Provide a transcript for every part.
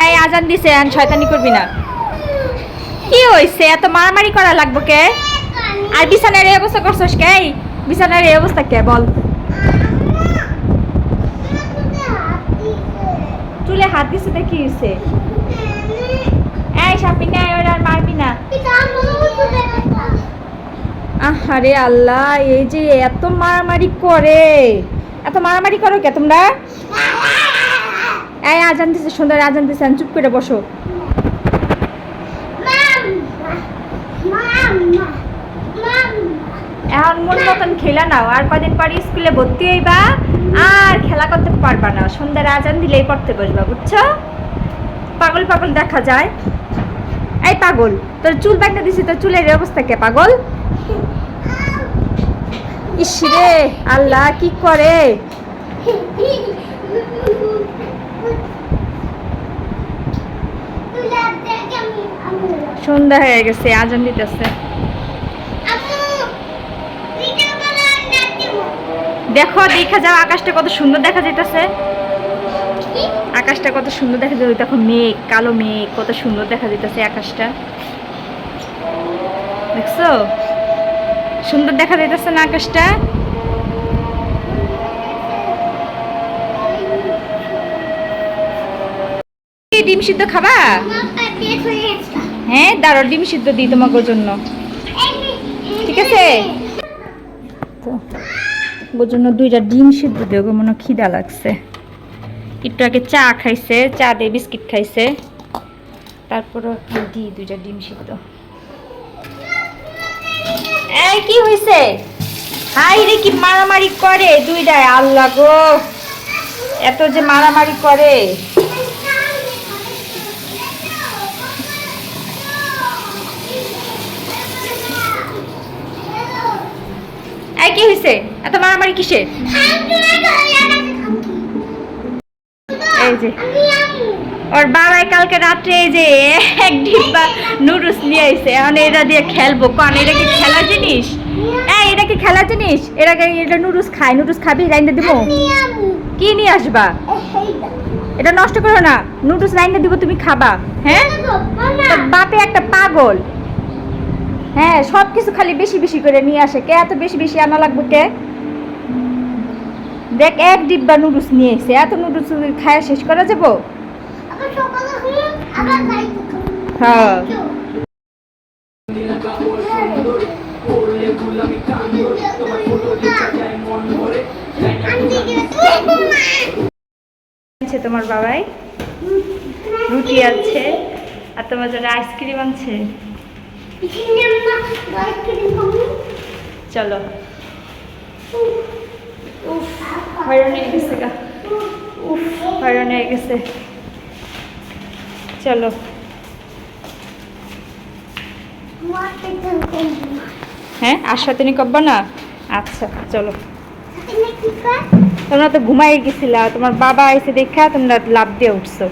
এই আজান দিছে, আর শয়তানি করবি না। কি হইছে, এত মারামারি করা লাগবে কে? আর বিছানার এই অবস্থা করছস কে? বিছানার এই অবস্থা কে বল? চুলে হাত দিছে তো কি হইছে? এই শাপিন না, ওরা আর মারবি না। আহারে আল্লাহ, এই যে এত মারামারি করে, এত মারামারি করো কে তোমরা? এই আজান দিছে, সুন্দর আজান দিছে, চুপ করে বসো। এখন মন মতন খেলা নাও, আর কদিন পরে স্কুলে ভর্তি হইবা, আর খেলা করতে পারবা না। সন্ধ্যার আজান দিলেই পড়তে বসবা, বুঝছো? পাগল পাগল দেখা যায়। এই পাগল, তোর চুল বাঁধতে দিছি, তোর চুলের অবস্থা কে পাগল? ইস রে আল্লাহ, কি করে? সন্ধ্যা হয়ে গেছে, আজান দিতেছে। দেখো, দেখা যাও আকাশটা কত সুন্দর দেখা যাইতেছে। আকাশটা কত সুন্দর দেখা যায়। দেখো মেঘ, কালো মেঘ, কত সুন্দর দেখা যাইতেছে আকাশটা। দেখছো সুন্দর দেখা যাইতেছে না আকাশটা? ডিম সিদ্ধ খাবা? হ্যাঁ দাঁড়ো, ডিম সিদ্ধ দিই তোমাকে জন্য, ঠিক আছে? তো ওর জন্য 2টা ডিম সিদ্ধ দিও, মনে খিদা লাগছে। একটু আগে চা খাইছে, চা দিয়ে বিস্কিট খাইছে, তারপরে দিই 2টা ডিম সিদ্ধ। এই কি হইছে? হাই রে, কি মারামারি করে 2টায়! আল্লাহ গো, এত যে মারামারি করে! এই কি হইছে, এত মারামারি কিসের? এই যে ওর বাবাই কালকে রাত্রে এই যে 1 ডিব্বা নুডলস নিয়ে আইছে, এখন এটা দিয়ে খেলবো। কোন এটা কি খেলার জিনিস? এটা কি খেলার জিনিস? এটা নুডলস খায়, নুডলস খাবি? রাইন্দা দিব। কি নিয়ে আসবা? এটা নষ্ট করো না, নুডলস রাইন্দা দিব, তুমি খাবা। হ্যাঁ, তোর বাপে একটা পাগল। হ্যাঁ, সব কিছু খালি বেশি বেশি করে নিয়ে আসে। কে এত বেশি বেশি আনা লাগবে কে? দেখ, 1 ডিব্বা নুডলস নিয়ে এসে, এত নুডলস খায় শেষ করা যাবো? হ্যাঁ, তোমার বাবাই রুটি আছে, আর তোমার জন্য আইসক্রিম আনছে। চলো। উফ, হয়রান হয়ে গেছে গা। উফ, হয়রান হয়ে গেছে। চলো। হ্যাঁ, আর সাথে নি করবা না? আচ্ছা চলো। তোমরা তো ঘুমাই গেছিলা, তোমার বাবা এসে দেখা তোমরা লাভ দিয়ে উঠছো।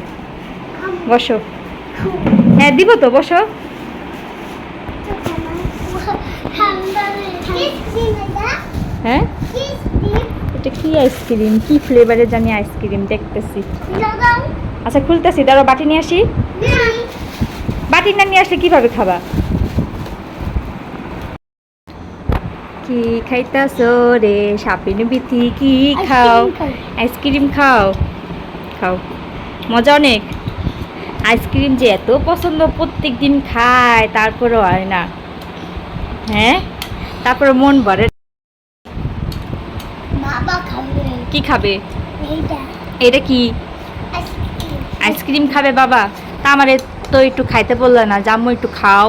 বসো। হ্যাঁ দিব তো, বসো। হ্যাঁ, এটা কি আইসক্রিম? কি ফ্লেভারে জানি আইসক্রিম দেখতেছি। আচ্ছা খুলতেছি, দাঁড়াও, বাটি নিয়ে আসি। বাটি না নিয়ে আসলে কিভাবে খাবা? কি খাইতাছো রে সাপিন বিথি? কি খাও? আইসক্রিম খাও? খাও, মজা অনেক। আইসক্রিম যে এত পছন্দ, প্রত্যেক দিন খায়, তারপরে হয় না। হ্যাঁ, তারপরে মন ভরে। কি খাবে? এটা কি আইসক্রিম খাবে বাবা? তা আমারে তো একটু খাইতে বললো না, জাম্মু একটু খাও।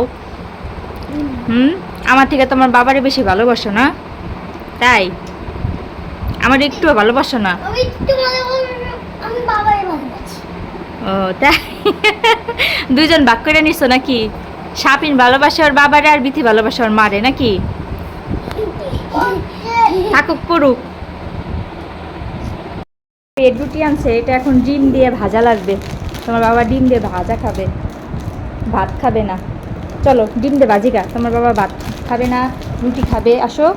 আমার থেকে তোমার বাবারে বেশি ভালোবাসো না? তাই আমার একটু ভালোবাসো না? ও তাই, 2জন ভাগ করে নিছো নাকি? সাপিন ভালোবাসে ওর বাবারে, আর বিথি ভালোবাসে ওর মারে নাকি? থাকুক, করুক। রুটি আনছে, এটা এখন ডিম দিয়ে ভাজা লাগবে। তোমার বাবা ডিম দিয়ে ভাজা খাবে, ভাত খাবে না। চলো ডিম দিয়ে ভাজি গা। তোমার বাবা ভাত খাবে না, রুটি খাবে। আসো,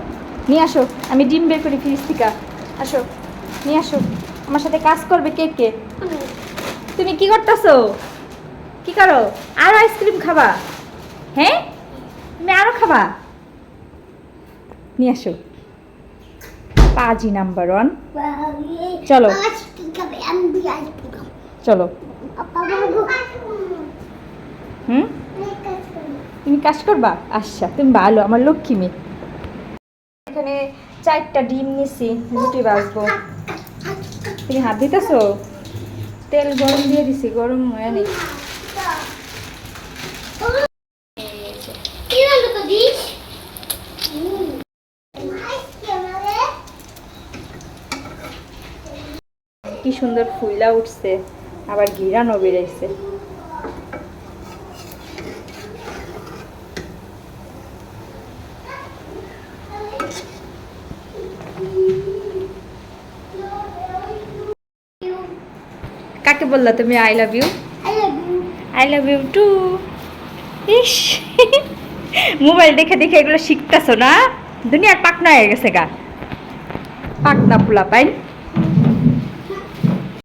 নিয়ে আসো, আমি ডিম বের করি ফ্রিজ থেকে। আসো, নিয়ে আসো। আমার সাথে কাজ করবে কে কে? তুমি কি করতেছো? কি করো? আরো আইসক্রিম খাবা? হ্যাঁ, তুমি আরো খাবা? নিয়ে আসো। পাজি নাম্বার 1। চলো চলো। হুম, তুমি কাজ করবা? আচ্ছা, তুমি ভালো, আমার লক্ষ্মী মেয়ে। এখানে 4টা ডিম নিছি, রুটি ভাজবো। তুমি হাত দিতেছো? তেল গরম দিয়ে দিছি, গরম হয়ে নেই। কি সুন্দর ফুইলা উঠছে, আবার ঘিরানো বেড়েছে। কাকে বললা তুমি I love you? I love you too. ইস, মোবাইল দেখে দেখে এগুলো শিখতেছো না? দুনিয়ার পাকনা হয়ে গেছে গা, পাকনা পোলা পাইন।